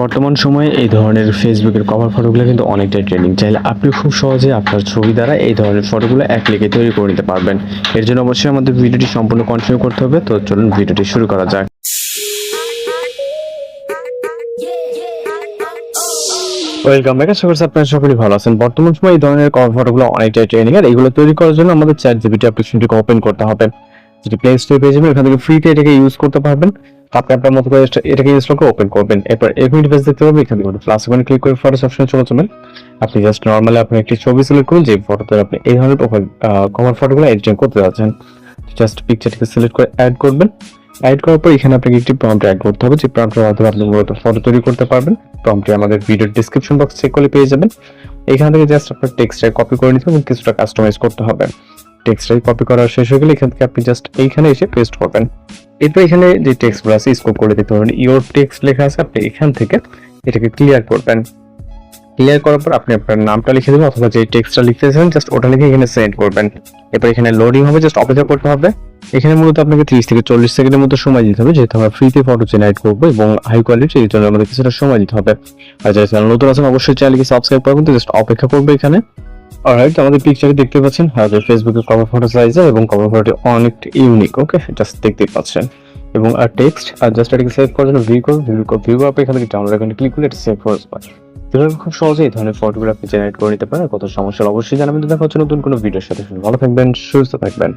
বর্তমান সময়ে এই ধরনের ফেসবুকের কভার ফটোগুলো কিন্তু অনেকটাই ট্রেন্ডিং। চাইলে আপনি খুব সহজে আপনার ছবি দ্বারা এই ধরনের ফটোগুলো এক ক্লিকে তৈরি করে নিতে পারবেন। এর জন্য অবশ্যই আমাদের ভিডিওটি সম্পূর্ণ কন্টিনিউ করতে হবে। তো চলুন ভিডিওটি শুরু করা যাক। Welcome back. আশা করছি আপনারা সকলেই ভালো আছেন। বর্তমান সময়ে এই ধরনের কভার ফটোগুলো অনেকটাই ট্রেন্ডিং, আর এগুলো তৈরি করার জন্য আমাদের চ্যাটজিপিটি অ্যাপ্লিকেশনটিকে ওপেন করতে হবে। যেটি প্লে স্টোরে পেয়ে যাবেন, এখান থেকে ফ্রিতে এটাকে ইউজ করতে পারবেন। আপনি আপনার মতো করে এটাকে ইনস্টল করে ওপেন করবেন। এরপর এরকম ইন্টারফেস দেখতে পাবেন। এখান থেকে প্লাস আইকনে ক্লিক করে ফটোস অপশনে চলে যাবেন। আপনি জাস্ট নরমালি আপনার একটি ছবি সিলেক্ট করুন যে ফটোতে আপনি এই ধরনের কভার ফটোগুলো এডিটিং করতে যাচ্ছেন। জাস্ট পিকচারটিকে সিলেক্ট করে অ্যাড করবেন। অ্যাড করার পর এখানে আপনাকে একটি প্রম্পট অ্যাড করতে হবে, যে প্রম্পটের মাধ্যমে আপনি মূলত ফটো তৈরি করতে পারবেন। প্রম্পটটি আমাদের ভিডিওর ডেসক্রিপশন বক্স চেক করলে পেয়ে যাবেন। এখান থেকে জাস্ট আপনার টেক্সটটা কপি করে নিতে হবে এবং কিছুটা কাস্টমাইজ করতে হবে। টেক্সটটাই কপি করা শেষ হয়ে গেলে এখান থেকে আপনি জাস্ট এইখানে এসে পেস্ট করবেন। এরপর এখানে যে টেক্সটগুলো আছে স্কোপ করে দিতে পারবেন। ইওর টেক্সট লেখা আছে, আপনি এখান থেকে এটাকে ক্লিয়ার করবেন। ক্লিয়ার করার পর আপনি আপনার নামটা লিখে দেবেন, অথবা যে টেক্সটটা লিখতেছেন জাস্ট ওটা লিখে এখানে সেন্ড করবেন। এরপর এখানে লোডিং হবে, জাস্ট অপেক্ষা করতে হবে। এখানে মূলত আপনাকে 30 থেকে 40 সেকেন্ডের মতো সময় দিতে হবে, যেহেতু আমরা ফ্রিতে ফটো জেনারেট করবো এবং হাই কোয়ালিটি, এই জন্য আমাদের কিছুটা সময় দিতে হবে। আর যারা চ্যানেল নতুন আছেন অবশ্যই চ্যানেলকে সাবস্ক্রাইব করবেন। তো জাস্ট অপেক্ষা করবে এখানে। অলরাইট, আমাদের পিকচারে দেখতে পাচ্ছেন আমাদের ফেসবুকের কভার ফটো সাইজে, এবং কভার ফটোটি অনেক ইউনিক। ওকে, জাস্ট দেখতেই পাচ্ছেন। এবং আর টেক্সট আর জাস্ট এটাকে সেভ করার জন্য ভিউ আপনি এখান থেকে ডাউনলোড আইকনে ক্লিক করলে এটা সেভ হয়ে যাবে। এভাবে খুব সহজে এই ধরনের ফটোগুলো আপনি জেনারেট করে নিতে পারেন। কত সমস্যা অবশ্যই জানাবেন। তো দেখা হচ্ছে নতুন কোনো ভিডিওর সাথে। ভালো থাকবেন, সুস্থ থাকবেন।